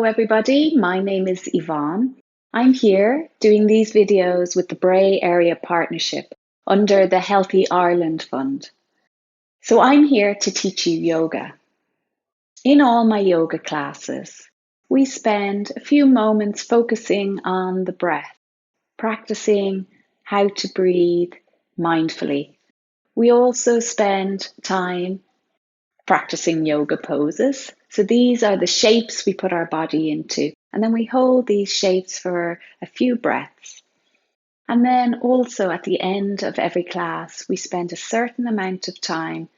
Hello everybody, my name is Yvonne. I'm here doing these videos with the Bray Area Partnership under the Healthy Ireland Fund. So I'm here to teach you yoga. In all my yoga classes, we spend a few moments focusing on the breath, practicing how to breathe mindfully. We also spend time practicing yoga poses. So these are the shapes we put our body into. And then we hold these shapes for a few breaths. And then also at the end of every class, we spend a certain amount of time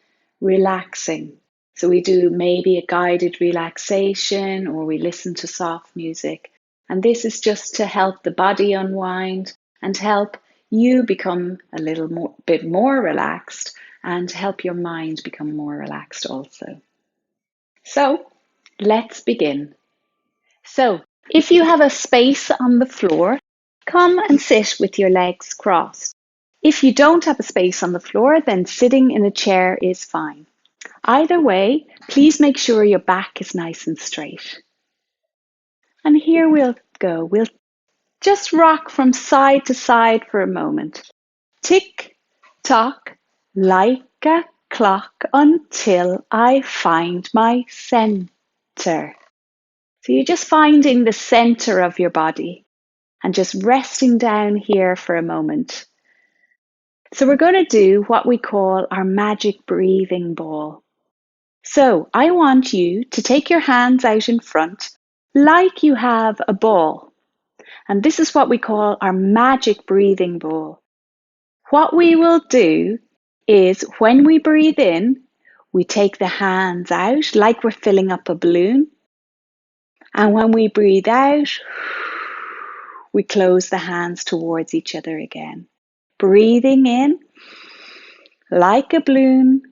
relaxing. So we do maybe a guided relaxation or we listen to soft music. And this is just to help the body unwind and help you become a bit more relaxed and help your mind become more relaxed also. So let's begin. So if you have a space on the floor, come and sit with your legs crossed. If you don't have a space on the floor, then sitting in a chair is fine. Either way, please make sure your back is nice and straight. And here we'll go. We'll just rock from side to side for a moment. Tick, tock, like a clock until I find my center. So you're just finding the center of your body and just resting down here for a moment. So we're going to do what we call our magic breathing ball. So I want you to take your hands out in front like you have a ball. And this is what we call our magic breathing ball. What we will do is when we breathe in, we take the hands out like we're filling up a balloon. And when we breathe out, we close the hands towards each other again. Breathing in like a balloon,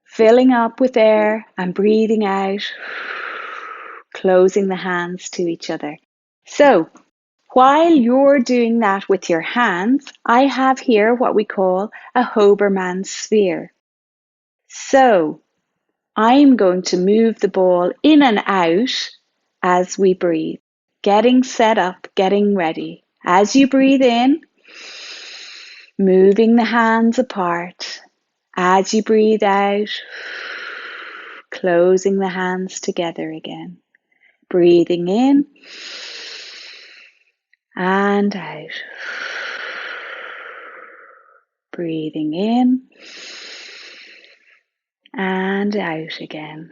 filling up with air, and breathing out, closing the hands to each other. So, while you're doing that with your hands, I have here what we call a Hoberman sphere. So, I'm going to move the ball in and out as we breathe, getting set up, getting ready. As you breathe in, moving the hands apart. As you breathe out, closing the hands together again. Breathing in and out. Breathing in and out again.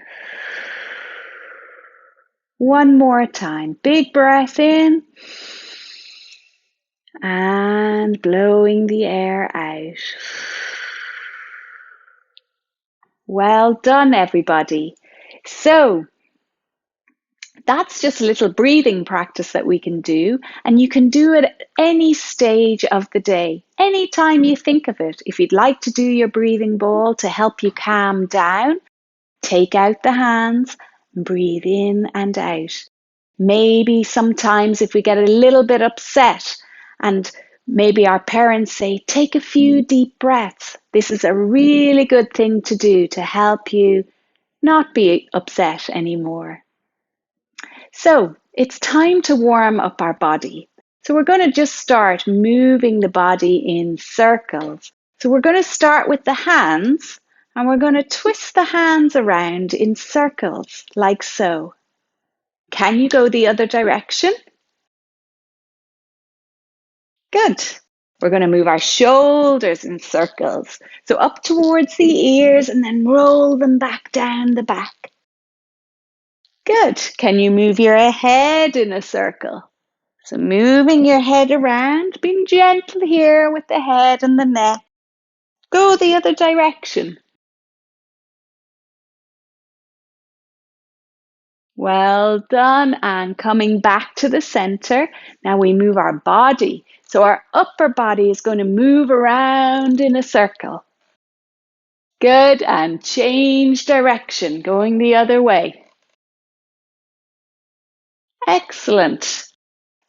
One more time. Big breath in and blowing the air out. Well done, everybody. So that's just a little breathing practice that we can do, and you can do it at any stage of the day, anytime you think of it. If you'd like to do your breathing ball to help you calm down, take out the hands and breathe in and out. Maybe sometimes if we get a little bit upset and maybe our parents say, take a few deep breaths. This is a really good thing to do to help you not be upset anymore. So it's time to warm up our body. So we're going to just start moving the body in circles. So we're going to start with the hands and we're going to twist the hands around in circles like so. Can you go the other direction? Good. We're going to move our shoulders in circles. So up towards the ears and then roll them back down the back. Good. Can you move your head in a circle? So moving your head around, being gentle here with the head and the neck. Go the other direction. Well done. And coming back to the center, now we move our body. So our upper body is going to move around in a circle. Good. And change direction, going the other way. Excellent.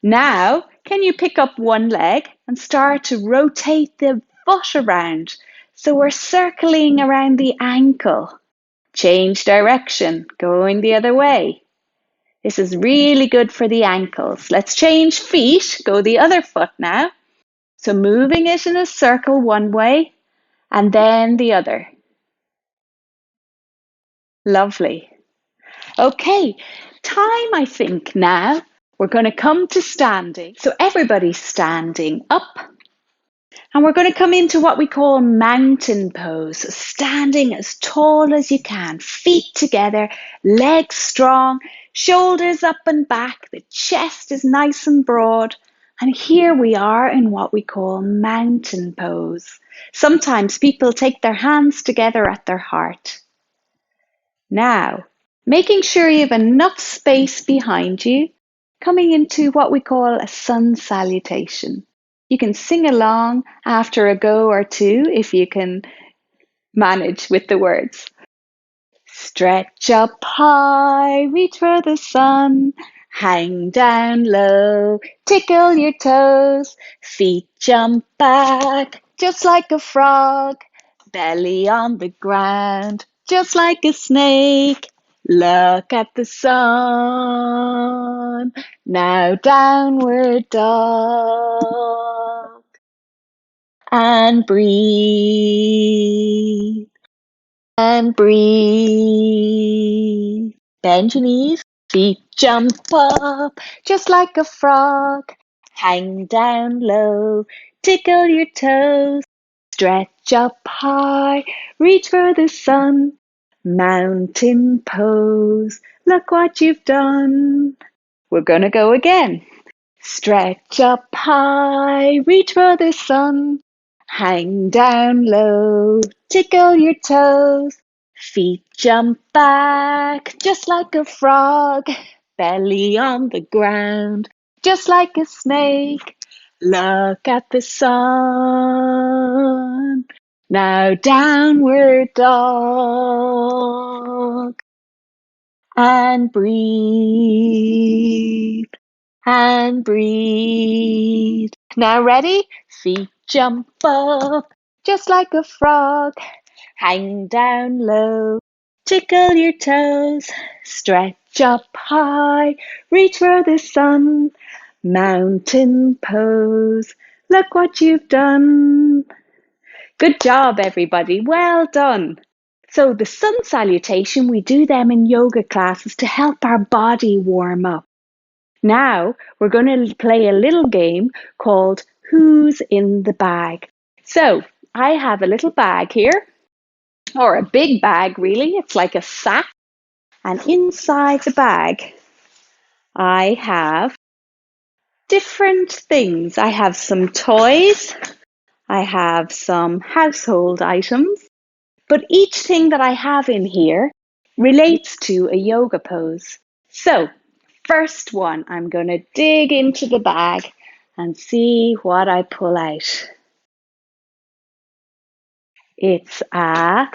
Now, can you pick up one leg and start to rotate the foot around? So we're circling around the ankle. Change direction, going the other way. This is really good for the ankles. Let's change feet. Go the other foot now. So moving it in a circle one way and then the other. Lovely. Okay, time I think now. We're going to come to standing. So everybody's standing up. And we're going to come into what we call mountain pose. So standing as tall as you can, feet together, legs strong, shoulders up and back, the chest is nice and broad. And here we are in what we call mountain pose. Sometimes people take their hands together at their heart. Now, making sure you have enough space behind you, coming into what we call a sun salutation. You can sing along after a go or two if you can manage with the words. Stretch up high, reach for the sun, hang down low, tickle your toes, feet jump back just like a frog, belly on the ground just like a snake. Look at the sun, now downward dog, and breathe. And breathe. Bend your knees, feet jump up, just like a frog. Hang down low, tickle your toes, stretch up high, reach for the sun. Mountain pose, look what you've done. We're gonna go again. Stretch up high, reach for the sun. Hang down low, tickle your toes. Feet jump back just like a frog. Belly on the ground just like a snake. Look at the sun. Now downward dog. And breathe. And breathe. Now ready? Feet jump up just like a frog. Hang down low, tickle your toes, stretch up high, reach for the sun. Mountain pose, look what you've done. Good job, everybody. Well done. So the sun salutation, we do them in yoga classes to help our body warm up. Now we're going to play a little game called Who's in the Bag? So I have a little bag here, or a big bag really. It's like a sack. And inside the bag, I have different things. I have some toys. I have some household items. But each thing that I have in here relates to a yoga pose. So first one, I'm going to dig into the bag and see what I pull out. It's a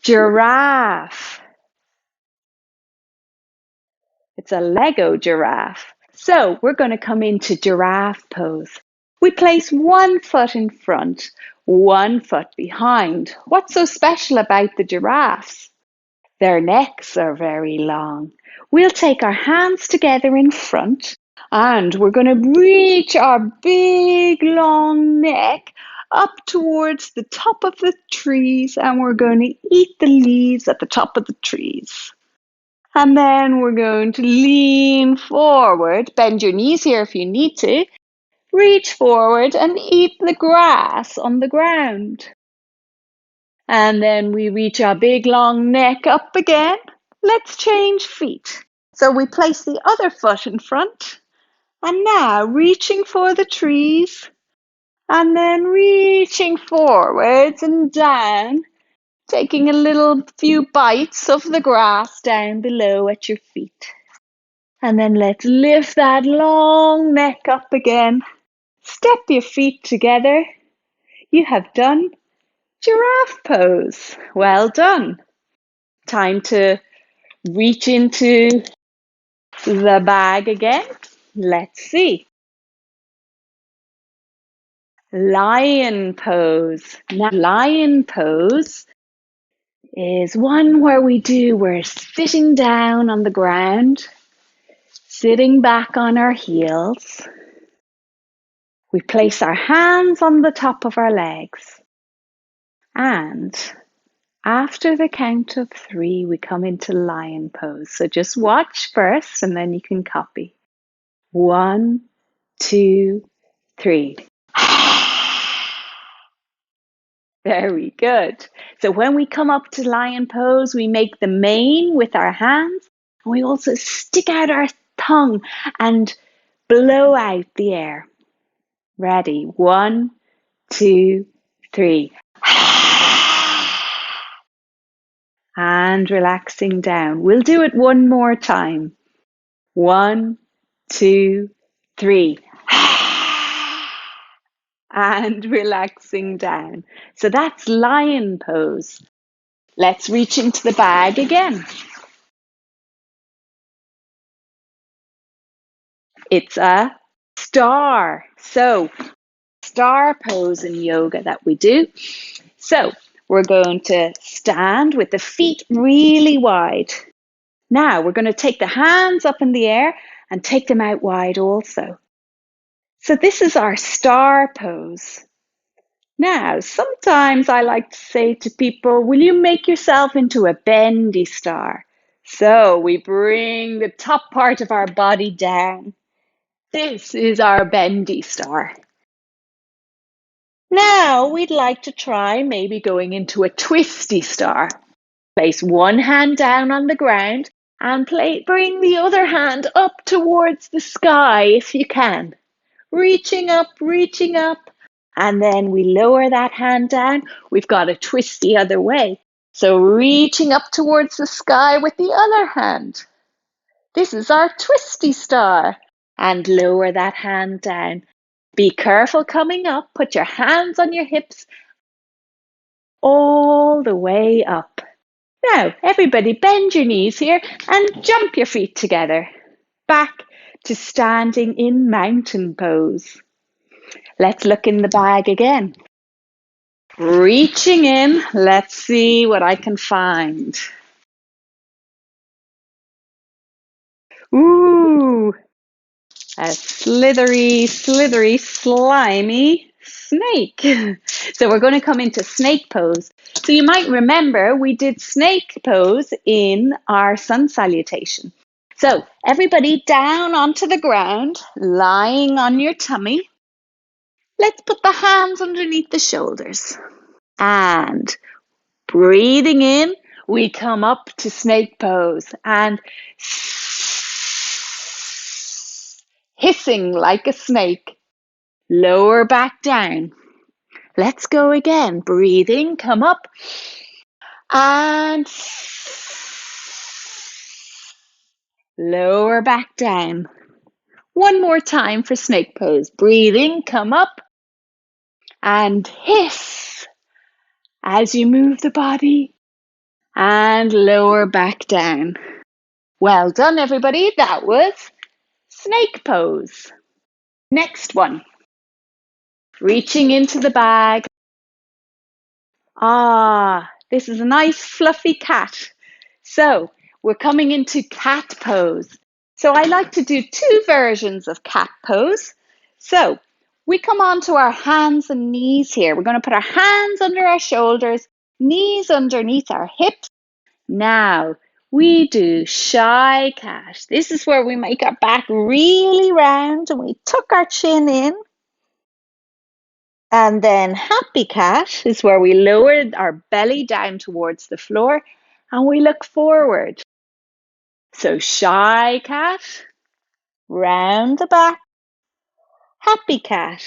giraffe. It's a Lego giraffe. So we're going to come into giraffe pose. We place one foot in front, one foot behind. What's so special about the giraffes? Their necks are very long. We'll take our hands together in front and we're going to reach our big long neck up towards the top of the trees and we're going to eat the leaves at the top of the trees. And then we're going to lean forward, bend your knees here if you need to, reach forward and eat the grass on the ground. And then we reach our big long neck up again. Let's change feet. So we place the other foot in front. And now reaching for the trees. And then reaching forwards and down. Taking a little few bites of the grass down below at your feet. And then let's lift that long neck up again. Step your feet together. You have done giraffe pose. Well done. Time to reach into the bag again. Let's see. Lion pose. Now, lion pose is one where we're sitting down on the ground. Sitting back on our heels, we place our hands on the top of our legs, and after the count of 3, we come into lion pose. So just watch first and then you can copy. 1, 2, 3. Very good. So when we come up to lion pose, we make the mane with our hands, and we also stick out our tongue and blow out the air. Ready? 1, 2, 3. And relaxing down. We'll do it one more time. 1, 2, 3. And relaxing down. So that's lion pose. Let's reach into the bag again. It's a star. So, star pose in yoga that we do. So, we're going to stand with the feet really wide. Now, we're going to take the hands up in the air and take them out wide also. So, this is our star pose. Now, sometimes I like to say to people, will you make yourself into a bendy star? So, we bring the top part of our body down. This is our bendy star. Now we'd like to try maybe going into a twisty star. Place one hand down on the ground and bring the other hand up towards the sky if you can. Reaching up, and then we lower that hand down. We've got a twist the other way. So reaching up towards the sky with the other hand. This is our twisty star. And lower that hand down. Be careful coming up. Put your hands on your hips all the way up. Now, everybody bend your knees here and jump your feet together. Back to standing in mountain pose. Let's look in the bag again. Reaching in. Let's see what I can find. Ooh, a slithery, slimy snake. So we're going to come into snake pose. So you might remember we did snake pose in our sun salutation. So everybody down onto the ground, lying on your tummy. Let's put the hands underneath the shoulders. And breathing in, we come up to snake pose and hissing like a snake. Lower back down. Let's go again. Breathing, come up and lower back down. One more time for snake pose. Breathing, come up and hiss as you move the body and lower back down. Well done, everybody. That was snake pose. Next one. Reaching into the bag. This is a nice fluffy cat. So we're coming into cat pose. So I like to do 2 versions of cat pose. So we come onto our hands and knees here. We're going to put our hands under our shoulders, knees underneath our hips. Now we do shy cat. This is where we make our back really round and we tuck our chin in. And then happy cat is where we lower our belly down towards the floor and we look forward. So shy cat, round the back, happy cat,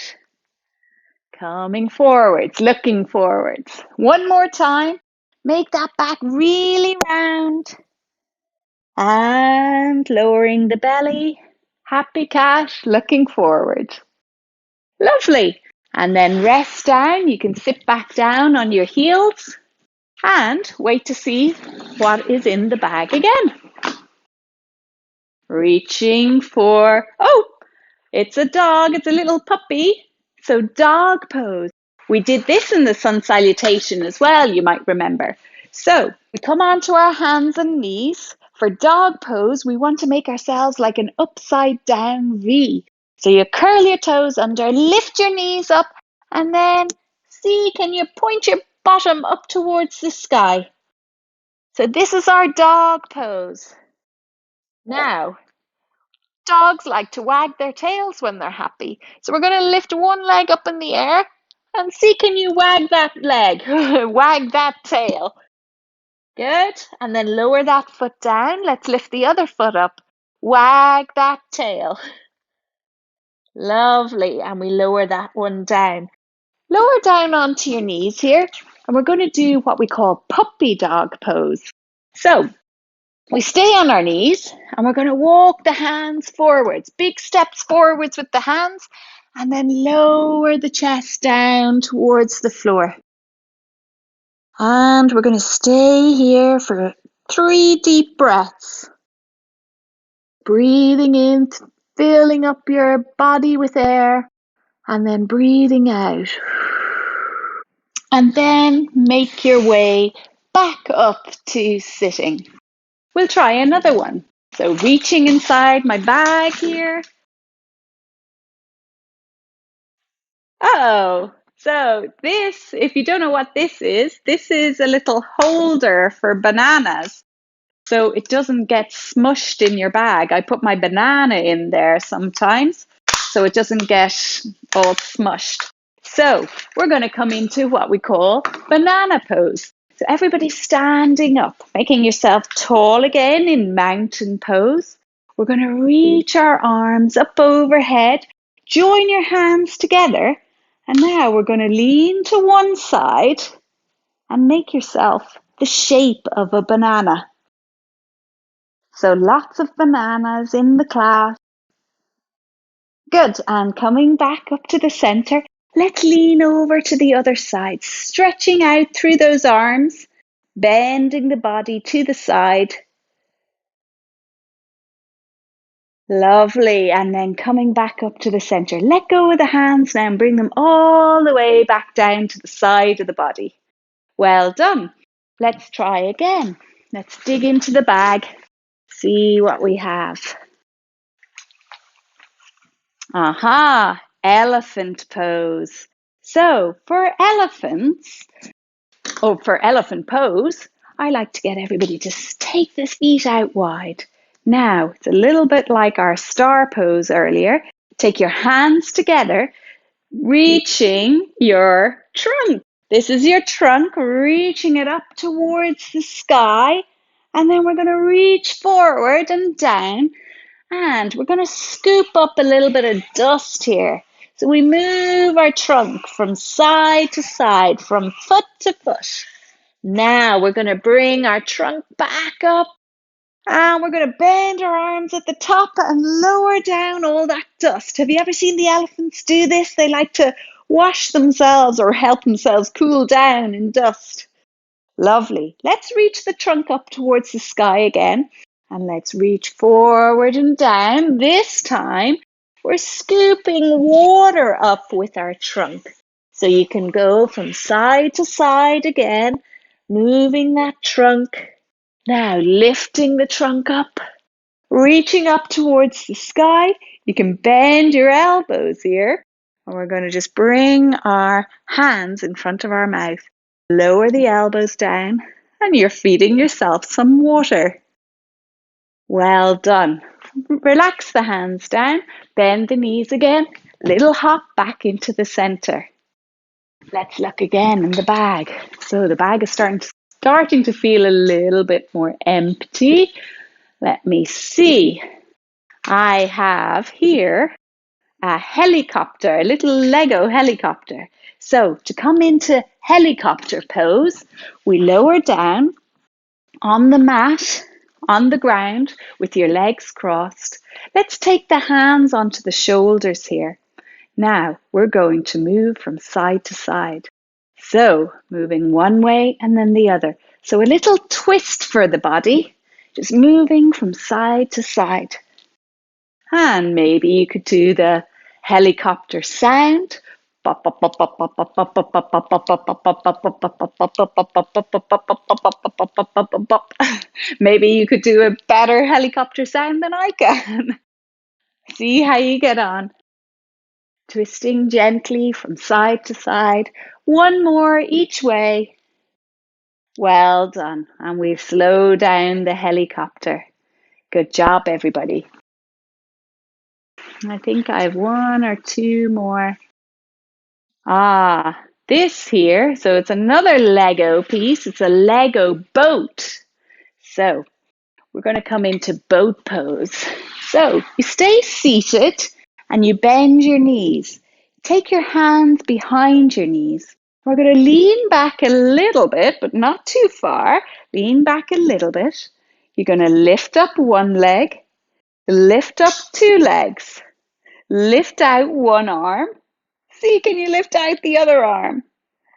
coming forwards, looking forwards. One more time, make that back really round and lowering the belly, happy cat, looking forward. Lovely. And then rest down. You can sit back down on your heels and wait to see what is in the bag again. Reaching for, it's a dog, it's a little puppy. So dog pose. We did this in the sun salutation as well, you might remember. So we come onto our hands and knees. For dog pose, we want to make ourselves like an upside down V. So you curl your toes under, lift your knees up, and then see, can you point your bottom up towards the sky? So this is our dog pose. Now, dogs like to wag their tails when they're happy. So we're going to lift one leg up in the air and see, can you wag that leg? Wag that tail. Good. And then lower that foot down. Let's lift the other foot up. Wag that tail. Lovely. And we lower that one down. Lower down onto your knees here. And we're going to do what we call puppy dog pose. So we stay on our knees and we're going to walk the hands forwards. Big steps forwards with the hands. And then lower the chest down towards the floor. And we're going to stay here for 3 deep breaths. Breathing in, filling up your body with air, and then breathing out. And then make your way back up to sitting. We'll try another one. So reaching inside my bag here. Oh, so this, if you don't know what this is a little holder for bananas. So it doesn't get smushed in your bag. I put my banana in there sometimes so it doesn't get all smushed. So we're going to come into what we call banana pose. So everybody standing up, making yourself tall again in mountain pose. We're going to reach our arms up overhead, join your hands together, and now we're going to lean to one side and make yourself the shape of a banana. So lots of bananas in the class. Good. And coming back up to the center, let's lean over to the other side, stretching out through those arms, bending the body to the side. Lovely. And then coming back up to the center. Let go of the hands now and bring them all the way back down to the side of the body. Well done. Let's try again. Let's dig into the bag, see what we have. Aha, elephant pose. So for elephants, or for elephant pose, I like to get everybody to take the feet out wide. Now, it's a little bit like our star pose earlier. Take your hands together, reaching your trunk. This is your trunk, reaching it up towards the sky. And then we're going to reach forward and down. And we're going to scoop up a little bit of dust here. So we move our trunk from side to side, from foot to foot. Now we're going to bring our trunk back up. And we're going to bend our arms at the top and lower down all that dust. Have you ever seen the elephants do this? They like to wash themselves or help themselves cool down in dust. Lovely. Let's reach the trunk up towards the sky again. And let's reach forward and down. This time, we're scooping water up with our trunk. So you can go from side to side again, moving that trunk. Now, lifting the trunk up, reaching up towards the sky. You can bend your elbows here. And we're going to just bring our hands in front of our mouth. Lower the elbows down, and you're feeding yourself some water. Well done. Relax the hands down, bend the knees again, little hop back into the center. Let's look again in the bag. So the bag is starting to feel a little bit more empty. Let me see. I have here a helicopter, a little Lego helicopter. So to come into helicopter pose, we lower down on the mat, on the ground, with your legs crossed. Let's take the hands onto the shoulders here. Now we're going to move from side to side. So moving one way and then the other. So a little twist for the body, just moving from side to side. And maybe you could do the helicopter sound, Maybe you could do a better helicopter sound than I can. See how you get on. Twisting gently from side to side. One more each way. Well done. And we've slowed down the helicopter. Good job, everybody. I think I have one or two more. This here, so it's another Lego piece. It's a Lego boat. So we're going to come into boat pose. So you stay seated and you bend your knees. Take your hands behind your knees. We're going to lean back a little bit, but not too far. Lean back a little bit. You're going to lift up one leg, lift up two legs, lift out one arm. See, can you lift out the other arm?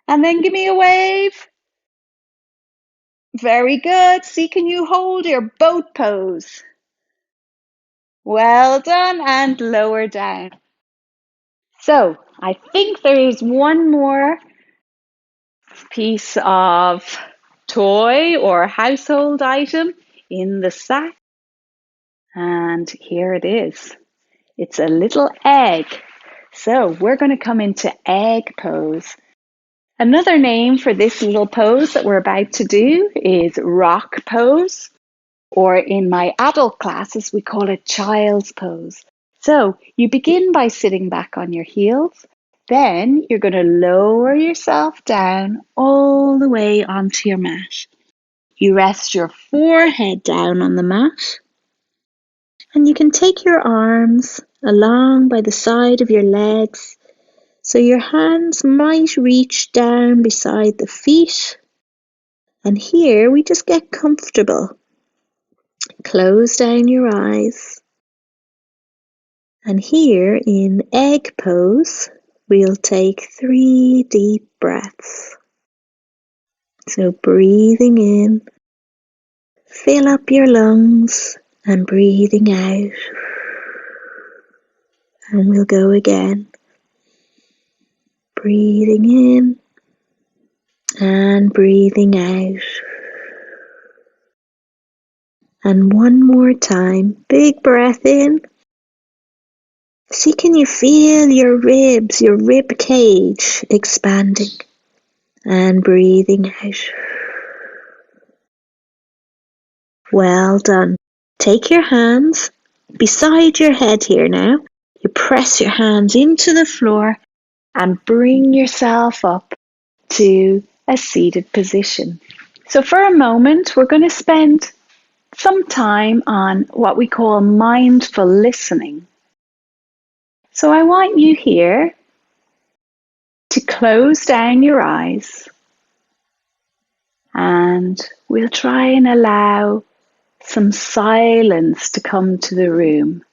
And then give me a wave. Very good. See, can you hold your boat pose? Well done, and lower down. So I think there is one more piece of toy or household item in the sack. And here it is. It's a little egg. So we're going to come into egg pose. Another name for this little pose that we're about to do is rock pose, or in my adult classes, we call it child's pose. So you begin by sitting back on your heels, then you're going to lower yourself down all the way onto your mat. You rest your forehead down on the mat, and you can take your arms along by the side of your legs. So your hands might reach down beside the feet. And here we just get comfortable. Close down your eyes. And here in egg pose, we'll take 3 deep breaths. So breathing in, fill up your lungs, and breathing out. And we'll go again. Breathing in and breathing out. And one more time, big breath in. See, can you feel your ribs, your rib cage expanding? And breathing out. Well done. Take your hands beside your head here now. You press your hands into the floor and bring yourself up to a seated position. So for a moment, we're going to spend some time on what we call mindful listening. So I want you here to close down your eyes, and we'll try and allow some silence to come to the room.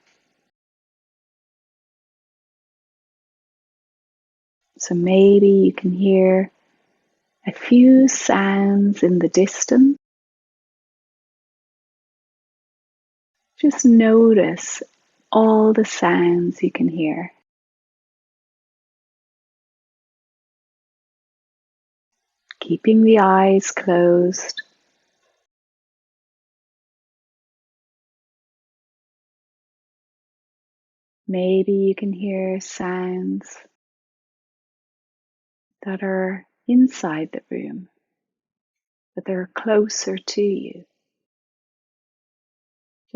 So maybe you can hear a few sounds in the distance. Just notice all the sounds you can hear. Keeping the eyes closed. Maybe you can hear sounds that are inside the room, but they're closer to you.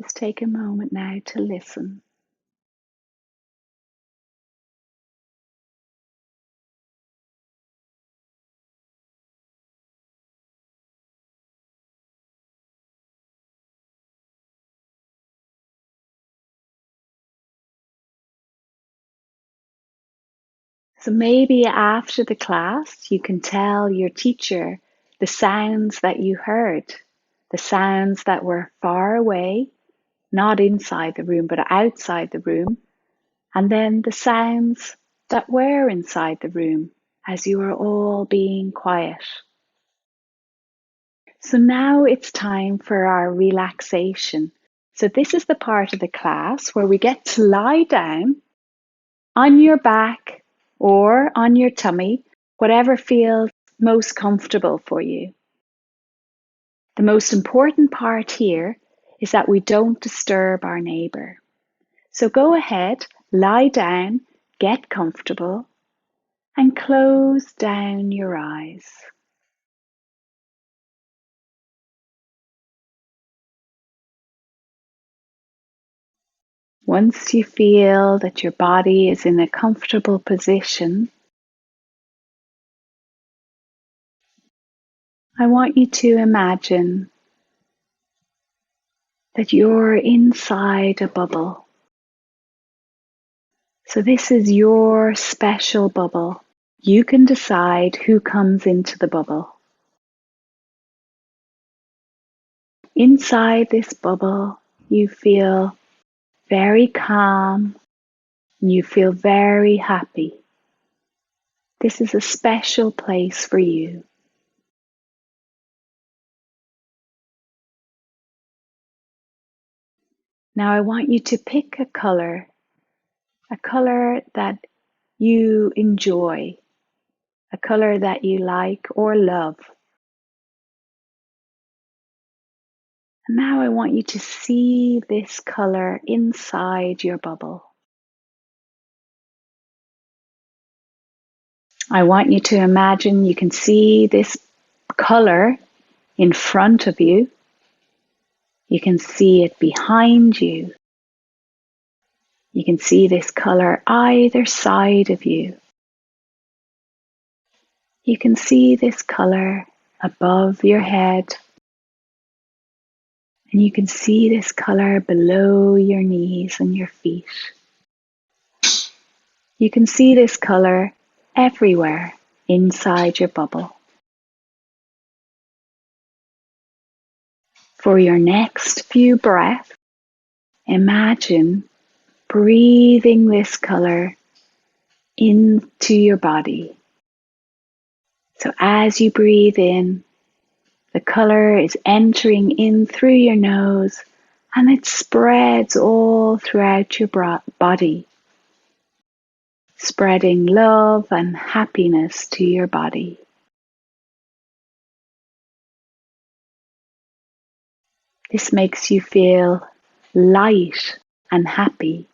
Just take a moment now to listen. So maybe after the class, you can tell your teacher the sounds that you heard, the sounds that were far away, not inside the room, but outside the room, and then the sounds that were inside the room as you were all being quiet. So now it's time for our relaxation. So this is the part of the class where we get to lie down on your back or on your tummy, whatever feels most comfortable for you. The most important part here is that we don't disturb our neighbour. So go ahead, lie down, get comfortable, and close down your eyes. Once you feel that your body is in a comfortable position, I want you to imagine that you're inside a bubble. So this is your special bubble. You can decide who comes into the bubble. Inside this bubble, you feel very calm and you feel very happy. This is a special place for you. Now I want you to pick a color that you enjoy, a color that you like or love. And now I want you to see this color inside your bubble. I want you to imagine you can see this color in front of you. You can see it behind you. You can see this color either side of you. You can see this color above your head. And you can see this color below your knees and your feet. You can see this color everywhere inside your bubble. For your next few breaths, imagine breathing this color into your body. So as you breathe in, the color is entering in through your nose and it spreads all throughout your body, spreading love and happiness to your body. This makes you feel light and happy.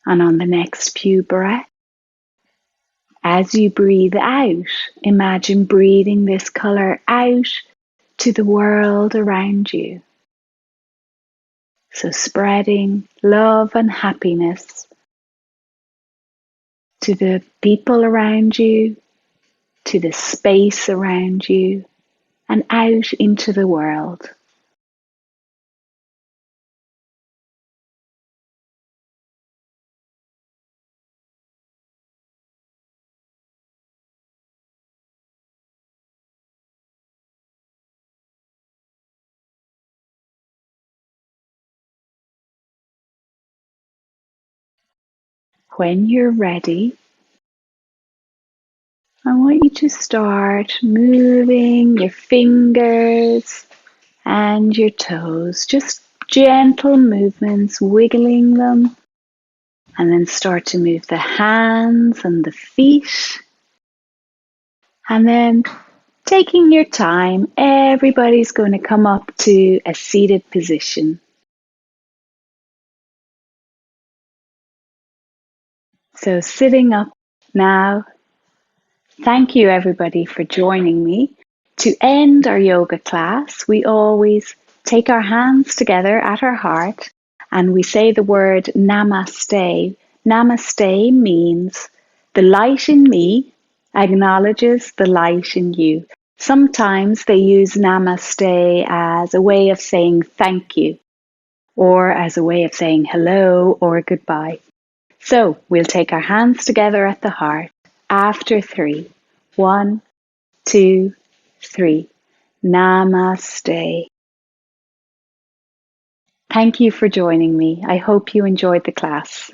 And on the next few breaths, as you breathe out, imagine breathing this color out to the world around you. So spreading love and happiness to the people around you, to the space around you, and out into the world. When you're ready, I want you to start moving your fingers and your toes, just gentle movements, wiggling them, and then start to move the hands and the feet. And then taking your time, everybody's going to come up to a seated position. So sitting up now. Thank you everybody for joining me. To end our yoga class, we always take our hands together at our heart and we say the word Namaste. Namaste means the light in me acknowledges the light in you. Sometimes they use Namaste as a way of saying thank you or as a way of saying hello or goodbye. So we'll take our hands together at the heart after 3. 1, 2, 3. Namaste. Thank you for joining me. I hope you enjoyed the class.